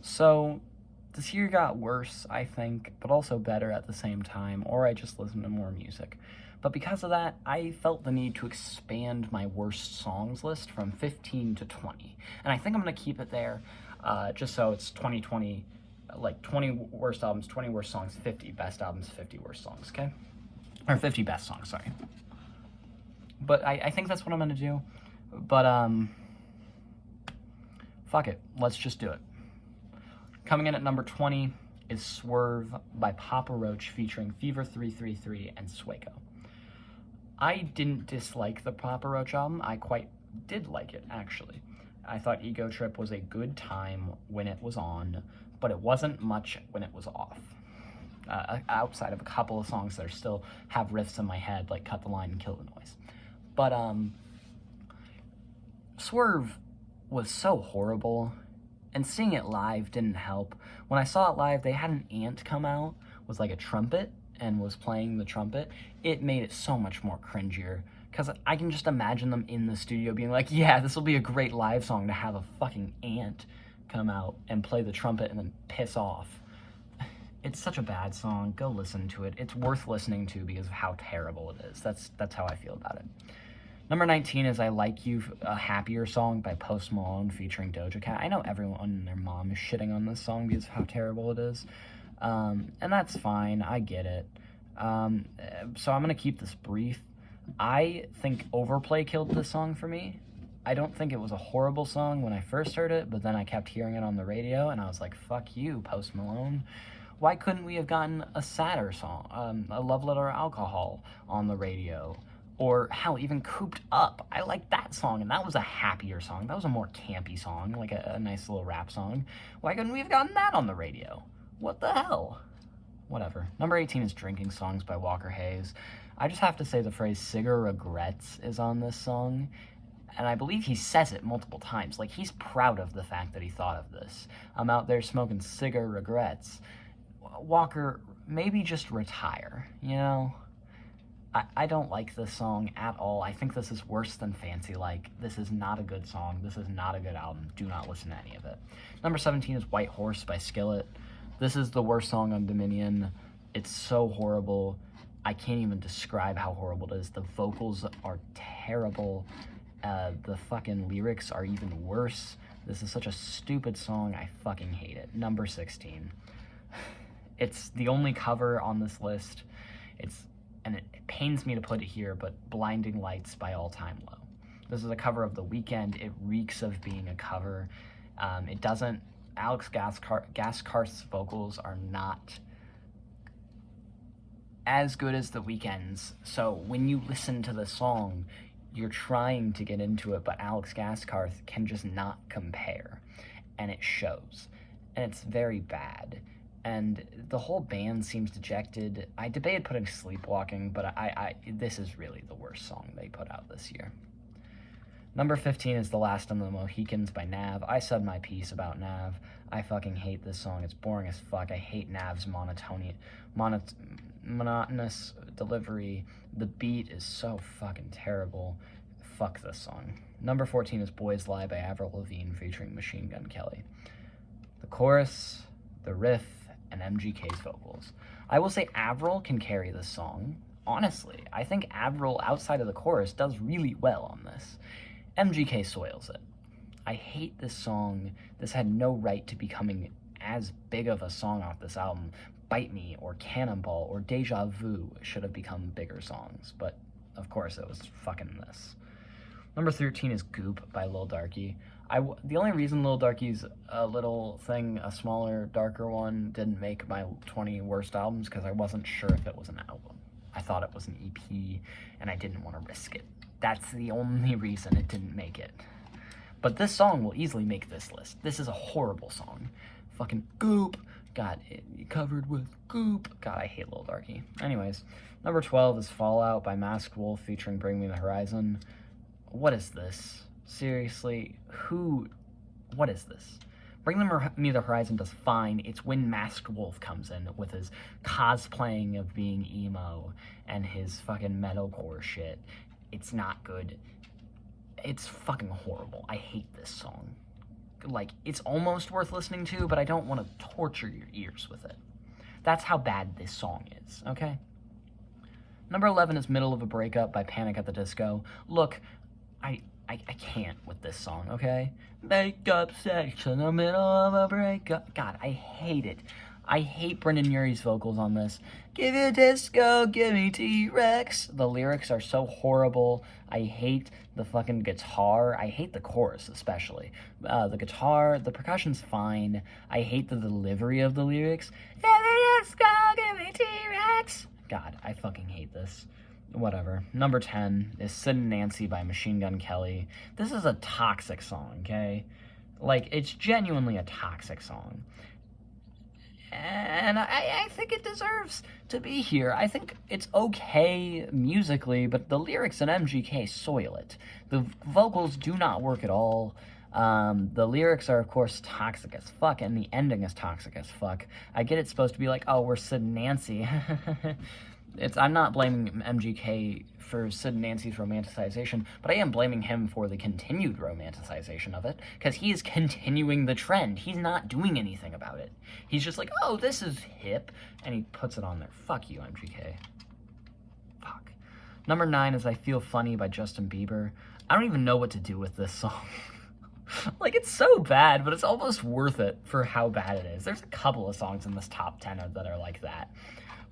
So, this year got worse, I think, but also better at the same time, or I just listened to more music. But because of that, I felt the need to expand my worst songs list from 15 to 20. And I think I'm going to keep it there, just so it's 2020, like 20 worst albums, 20 worst songs, 50 best albums, 50 worst songs, okay? Or 50 best songs, sorry. But I think that's what I'm going to do. But, fuck it. Let's just do it. Coming in at number 20 is Swerve by Papa Roach featuring Fever 333 and Sueco. I didn't dislike the Papa Roach album. I quite did like it, actually. I thought Ego Trip was a good time when it was on, but it wasn't much when it was off. Outside of a couple of songs that still have riffs in my head, like Cut the Line and Kill the Noise. But, Swerve was so horrible, and seeing it live didn't help. When I saw it live, they had an ant come out with like a trumpet and was playing the trumpet. It made it so much more cringier, because I can just imagine them in the studio being like, yeah, this will be a great live song to have a fucking ant come out and play the trumpet and then piss off. It's such a bad song. Go listen to it. It's worth listening to because of how terrible it is. That's how I feel about it. Number 19 is I Like You, a Happier Song by Post Malone featuring Doja Cat. I know everyone and their mom is shitting on this song because of how terrible it is. And that's fine. I get it. So I'm going to keep this brief. I think Overplay killed this song for me. I don't think it was a horrible song when I first heard it, but then I kept hearing it on the radio, and I was like, fuck you, Post Malone. Why couldn't we have gotten a sadder song, a Love Letter Alcohol on the radio? Or, hell, even Cooped Up. I like that song, and that was a happier song. That was a more campy song, like a nice little rap song. Why couldn't we have gotten that on the radio? What the hell? Whatever. Number 18 is Drinking Songs by Walker Hayes. I just have to say the phrase "Cigar Regrets" is on this song, and I believe he says it multiple times. Like, he's proud of the fact that he thought of this. I'm out there smoking cigar regrets. Walker, maybe just retire, you know? I don't like this song at all. I think this is worse than Fancy Like. This is not a good song. This is not a good album. Do not listen to any of it. Number 17 is White Horse by Skillet. This is the worst song on Dominion. It's so horrible. I can't even describe how horrible it is. The vocals are terrible. The fucking lyrics are even worse. This is such a stupid song. I fucking hate it. Number 16. It's the only cover on this list. And it pains me to put it here, but Blinding Lights by All Time Low. This is a cover of The Weeknd. It reeks of being a cover. It doesn't... Alex Gaskarth's vocals are not as good as The Weeknd's. So when you listen to the song, you're trying to get into it, but Alex Gaskarth can just not compare. And it shows. And it's very bad. And the whole band seems dejected. I debated putting Sleepwalking, but this is really the worst song they put out this year. Number 15 is The Last of the Mohicans by NAV. I said my piece about NAV. I fucking hate this song. It's boring as fuck. I hate NAV's monotonous delivery. The beat is so fucking terrible. Fuck this song. Number 14 is Boys Lie by Avril Lavigne featuring Machine Gun Kelly. The chorus, the riff, and MGK's vocals. I will say Avril can carry this song. Honestly, I think Avril, outside of the chorus, does really well on this. MGK soils it. I hate this song. This had no right to becoming as big of a song off this album. Bite Me, or Cannonball, or Deja Vu should have become bigger songs, but of course it was fucking this. Number 13 is Goop by Lil Darkie. The only reason Lil Darkie's a little thing, a smaller, darker one, didn't make my 20 worst albums because I wasn't sure if it was an album. I thought it was an EP, and I didn't want to risk it. That's the only reason it didn't make it. But this song will easily make this list. This is a horrible song. Fucking Goop. God, it covered with goop. God, I hate Lil Darkie. Anyways, number 12 is Fallout by Masked Wolf featuring Bring Me the Horizon. What is this? Seriously, what is this? Bring Me the Horizon does fine. It's when Masked Wolf comes in with his cosplaying of being emo and his fucking metalcore shit. It's not good. It's fucking horrible. I hate this song. like, it's almost worth listening to, but I don't want to torture your ears with it. That's how bad this song is, okay? Number 11 is Middle of a Breakup by Panic at the Disco. Look, I can't with this song, okay? Makeup sex in the middle of a breakup. God, I hate it. I hate Brendan Urie's vocals on this. Give you disco, give me T-Rex. The lyrics are so horrible. I hate the fucking guitar. I hate the chorus, especially. The guitar, the percussion's fine. I hate the delivery of the lyrics. Give me disco, give me T-Rex. God, I fucking hate this. Whatever. Number 10 is Sid and Nancy by Machine Gun Kelly. This is a toxic song, okay? Like, it's genuinely a toxic song. And I think it deserves to be here. I think it's okay musically, but the lyrics in MGK soil it. The vocals do not work at all. The lyrics are, of course, toxic as fuck, and the ending is toxic as fuck. I get it's supposed to be like, oh, we're Sid and Nancy. I'm not blaming MGK for Sid and Nancy's romanticization, but I am blaming him for the continued romanticization of it, because he is continuing the trend. He's not doing anything about it. He's just like, oh, this is hip, and he puts it on there. Fuck you, MGK. Fuck. Number 9 is I Feel Funny by Justin Bieber. I don't even know what to do with this song. Like, it's so bad, but it's almost worth it for how bad it is. There's a couple of songs in this top 10 that are like that.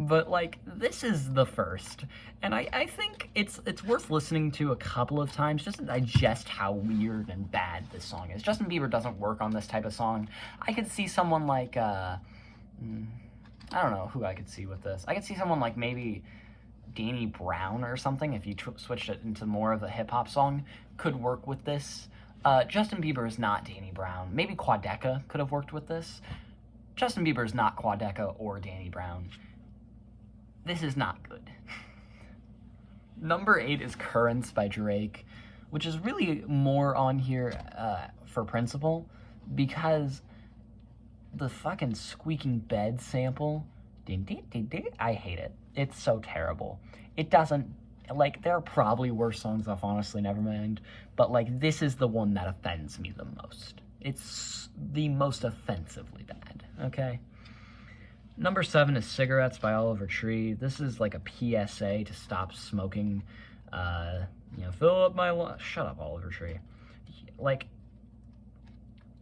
But, like, this is the first. And I think it's worth listening to a couple of times just to digest how weird and bad this song is. Justin Bieber doesn't work on this type of song. I could see someone like, I don't know who I could see with this. I could see someone like maybe Danny Brown or something, if you switched it into more of a hip-hop song, could work with this. Justin Bieber is not Danny Brown. Maybe Quadeca could have worked with this. Justin Bieber is not Quadeca or Danny Brown. This is not good. Number 8 is Currents by Drake, which is really more on here for principle, because the fucking squeaking bed sample, I hate it. It's so terrible. It doesn't, like, there are probably worse songs off Honestly Nevermind, but, like, this is the one that offends me the most. It's the most offensively bad, okay? Number 7 is Cigarettes by Oliver Tree. This is like a PSA to stop smoking. Fill up my lungs. Shut up, Oliver Tree. Like,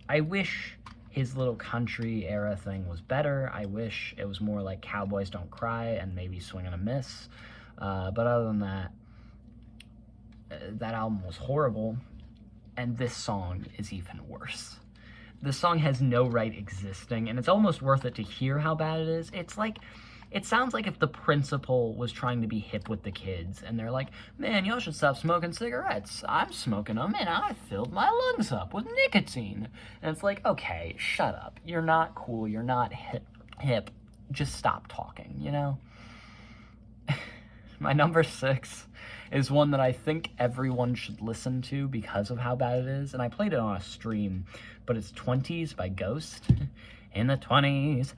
I wish his little country era thing was better. I wish it was more like Cowboys Don't Cry and maybe Swing and a Miss. But other than that, that album was horrible. And this song is even worse. The song has no right existing, and it's almost worth it to hear how bad it is. It's like, it sounds like if the principal was trying to be hip with the kids, and they're like, man, y'all should stop smoking cigarettes. I'm smoking them, and I filled my lungs up with nicotine. And it's like, okay, shut up. You're not cool. You're not hip. Just stop talking, you know? My number 6 is one that I think everyone should listen to because of how bad it is, and I played it on a stream, but it's 20s by Ghost. In the 20s.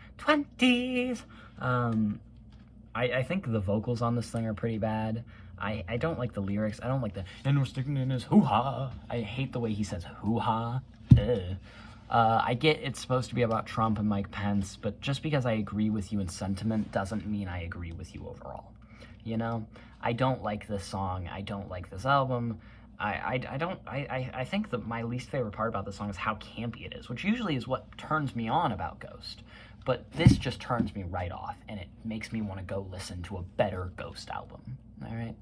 I think the vocals on this thing are pretty bad. I don't like the lyrics. I don't like the, and we're sticking in his hoo-ha. I hate the way he says hoo-ha. I get it's supposed to be about Trump and Mike Pence, but just because I agree with you in sentiment doesn't mean I agree with you overall. You know? I don't like this song. I don't like this album. I think that my least favorite part about this song is how campy it is, which usually is what turns me on about Ghost. But this just turns me right off, and it makes me want to go listen to a better Ghost album. All right?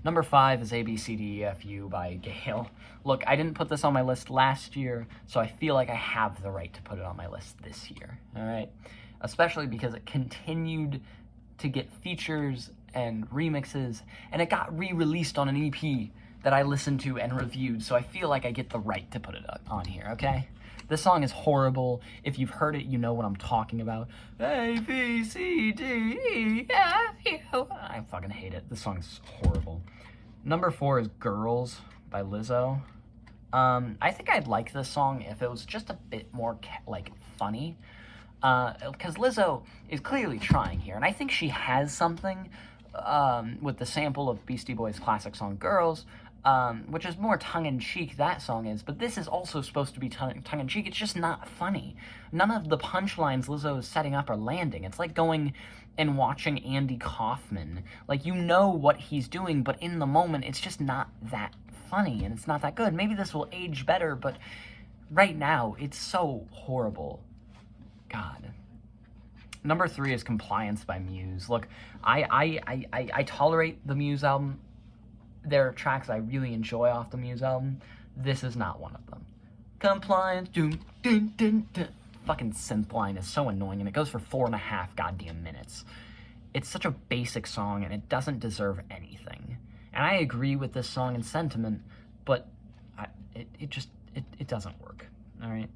Number 5 is ABCDEFU by Gale. Look, I didn't put this on my list last year, so I feel like I have the right to put it on my list this year. All right? Especially because it continued to get features and remixes, and it got re-released on an EP that I listened to and reviewed, so I feel like I get the right to put it on here, okay? This song is horrible. If you've heard it, you know what I'm talking about. A, B, C, D, E, F, U. I fucking hate it. This song is horrible. Number 4 is Girls by Lizzo. I think I'd like this song if it was just a bit more, funny. Because Lizzo is clearly trying here, and I think she has something with the sample of Beastie Boys' classic song Girls. which is more tongue-in-cheek, that song is, but this is also supposed to be tongue-in-cheek. It's just not funny. None of the punchlines Lizzo is setting up are landing. It's like going and watching Andy Kaufman. Like, you know what he's doing, but in the moment, it's just not that funny, and it's not that good. Maybe this will age better, but right now, it's so horrible. God. Number 3 is Compliance by Muse. Look, I tolerate the Muse album. There are tracks I really enjoy off the Muse album. This is not one of them. Compliance, dun, dun, dun, dun. Fucking synth line is so annoying, and it goes for 4.5 goddamn minutes. It's such a basic song, and it doesn't deserve anything. And I agree with this song in sentiment, but it doesn't work, all right?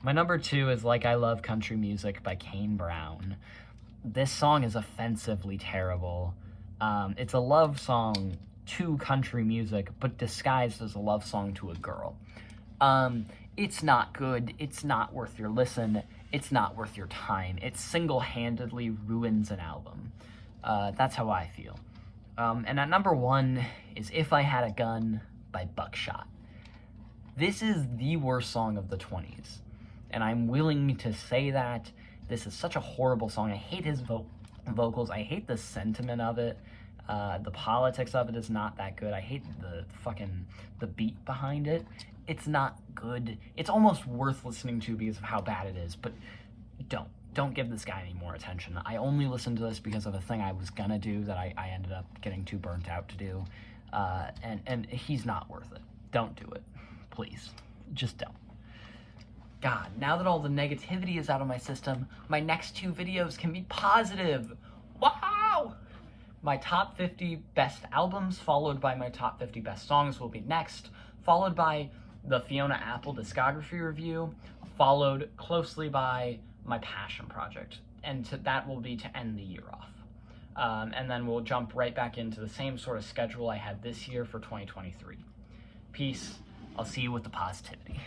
My number 2 is Like I Love Country Music by Kane Brown. This song is offensively terrible. It's a love song to country music, but disguised as a love song to a girl. It's not good. It's not worth your listen. It's not worth your time. It single-handedly ruins an album. That's how I feel. And at number 1 is If I Had a Gun by Buckshot. This is the worst song of the 20s. And I'm willing to say that. This is such a horrible song. I hate his vocals. I hate the sentiment of it. The politics of it is not that good. I hate the beat behind it. It's not good. It's almost worth listening to because of how bad it is, but don't give this guy any more attention. I only listened to this because of a thing I was gonna do that I ended up getting too burnt out to do, and he's not worth it. Don't do it. Please. Just don't. God, now that all the negativity is out of my system, my next 2 videos can be positive. Wow! My top 50 best albums, followed by my top 50 best songs, will be next, followed by the Fiona Apple discography review, followed closely by my passion project, and that will be to end the year off. And then we'll jump right back into the same sort of schedule I had this year for 2023. Peace. I'll see you with the positivity.